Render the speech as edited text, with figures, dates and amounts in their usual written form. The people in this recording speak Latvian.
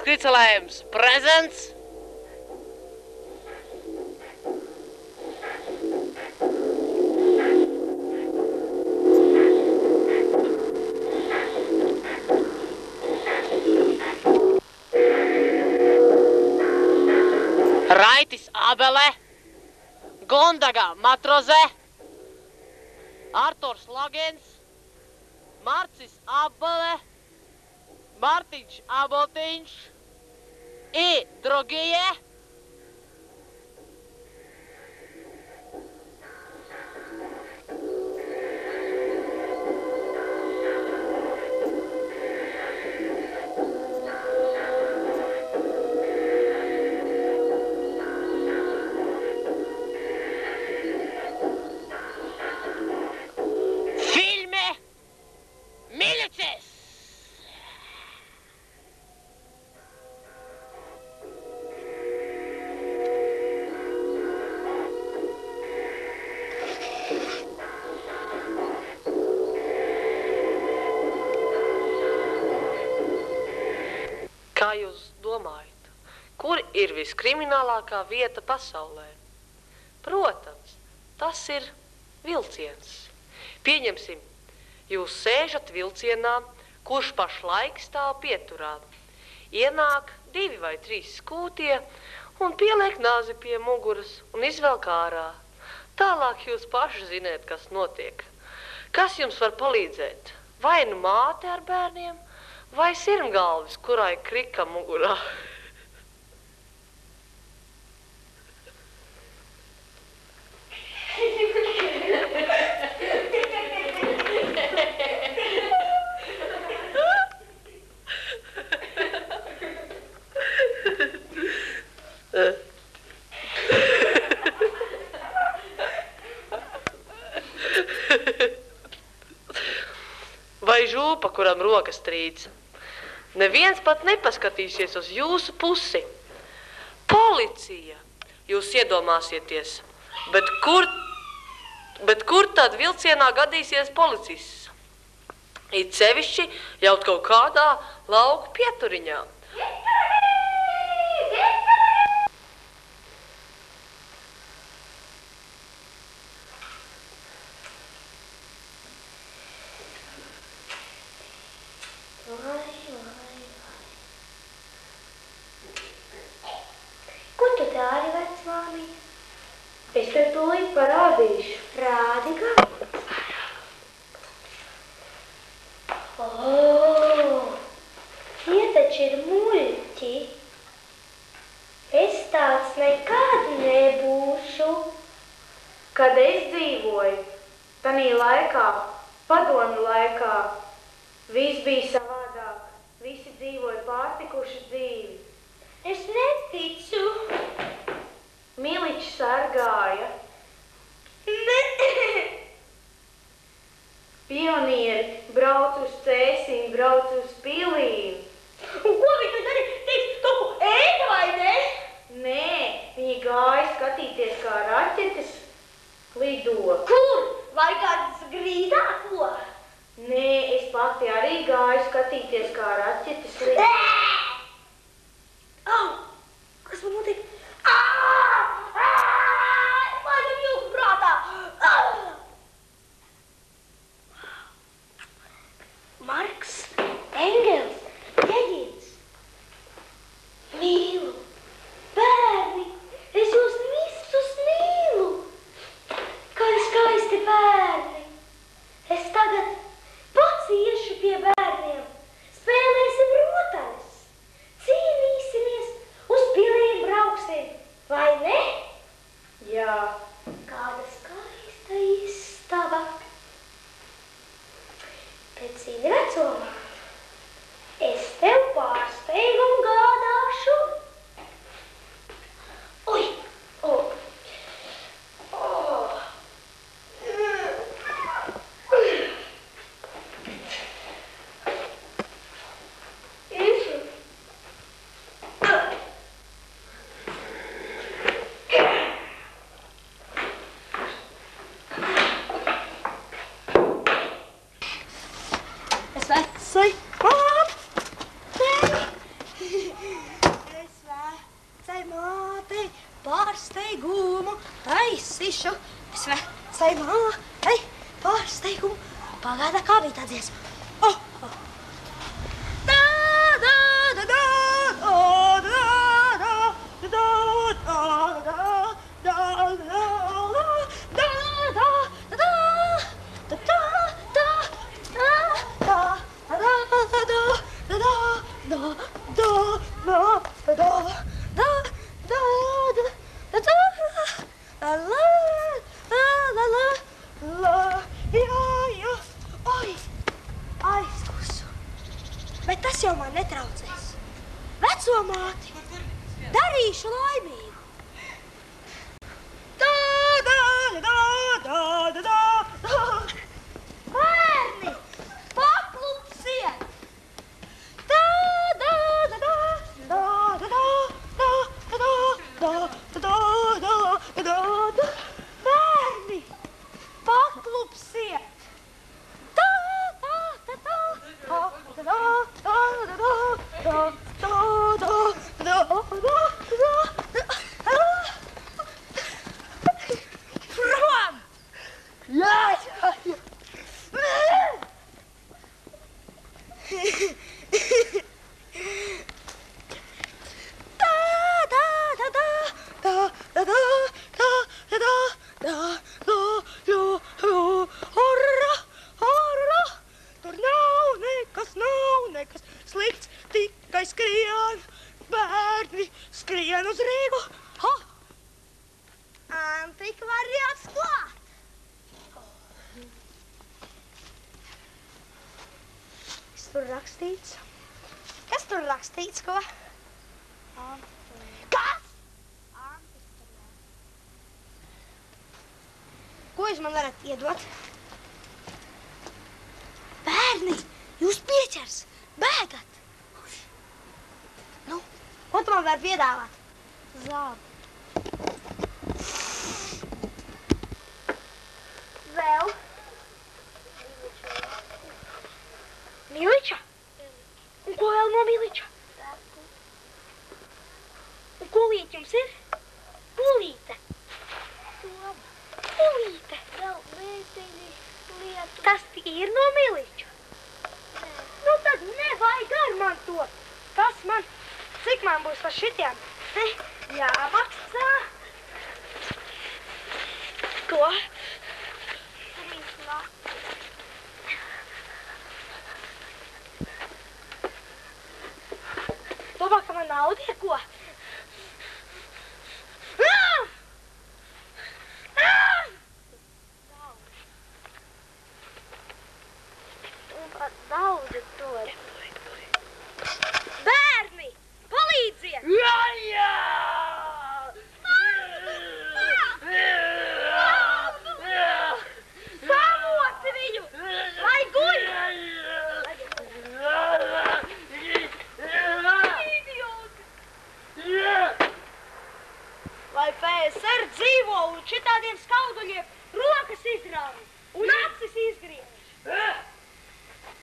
Kricelējums presents. Raitis Abele, Gondaga Matroze, Arturs Lagens, Marcis Abele, Martiņš Abotiņš, I Drogije, Kā jūs domājat, kur ir viskriminālākā vieta pasaulē? Protams, tas ir vilciens. Pieņemsim, jūs sēžat vilcienā, kurš pašlaik stāv pieturā. Ienāk 2 vai 3 skūtie un pieliek nāzi pie muguras un izvelk ārā. Tālāk jūs paši ziniet, kas notiek. Kas jums var palīdzēt? Vai nu māte ar bērniem? Vai sirmgalvis, kurai krika mugurā? Vai žūpa, kuram rokas trīc? Neviens pat nepaskatīsies uz jūsu pusi. Policija! Jūs iedomāsieties. Bet kur tad vilcienā gadīsies policists? It sevišķi jau kaut kādā lauku pieturiņā. Es tev tūlīt parādīšu. Rādi kā? Tie taču ir muļķi. Es tāds nekad nebūšu. Kad es dzīvoju, tanī laikā, padomju laikā, viss bija savādāk. Visi dzīvoja pārtikuši dzīvi. Es neticu. Miliķis sargāja. Pionieri brauc uz cēsīm, brauc uz pilīm. Un ko viņi tad arī teiks, kaut ko ēda vai ne? Nē, viņi gāja skatīties, kā raķetes lido. Kur? Vai kāds grīdā ko? Nē, es pati arī gāju skatīties, kā raķetes lido. Au! Kas man notiek? Marks, Engels, Ķeģins. Mīlu. Bērni, es jūs visus mīlu. Kādi skaisti bērni. Es tagad pats iešu pie bērniem. Spēlēsim rotaļas. Cīnīsimies, uz piliem brauksim. pārsteigumu taisīšu. Svecai mātei pārsteigumu. Pagaida, kā bija tā dziesma. Bet tas jau man netraucēs. Veco māti, darīšu laimīgu. Bērni, paklupsiet! Bērni, paklupsiet! Prom! Jā! Slikts tikai skrien, bērni skrien uz Rīgu. Antikvariāts klāt. Kas tur rakstīts? Kas tur rakstīts, ko? Kas? Ko jūs man varat iedot? Bērni, jūs pieķers! Bēgat! Nu, ko tu man vari piedāvāt? Zāli. Vēl? Miliča? Un ko vēl no Miliča? Un ko liet jums ir? Pulīte. Pulīte. Vēl meiteņi lietu. Tas ir no Miliča? Nu tad nevajag ar man to. Tas man, cik man būs par šitiem? Jāmaksā. Ko? Domā, ka man nauda ir ko? Nauda dod. Bērni, palīdziet! Samoci viņu! Lai guļ! Idioti! Lai PSR dzīvo un šitādiem skauduļiem rokas izrāva un acis izgriež!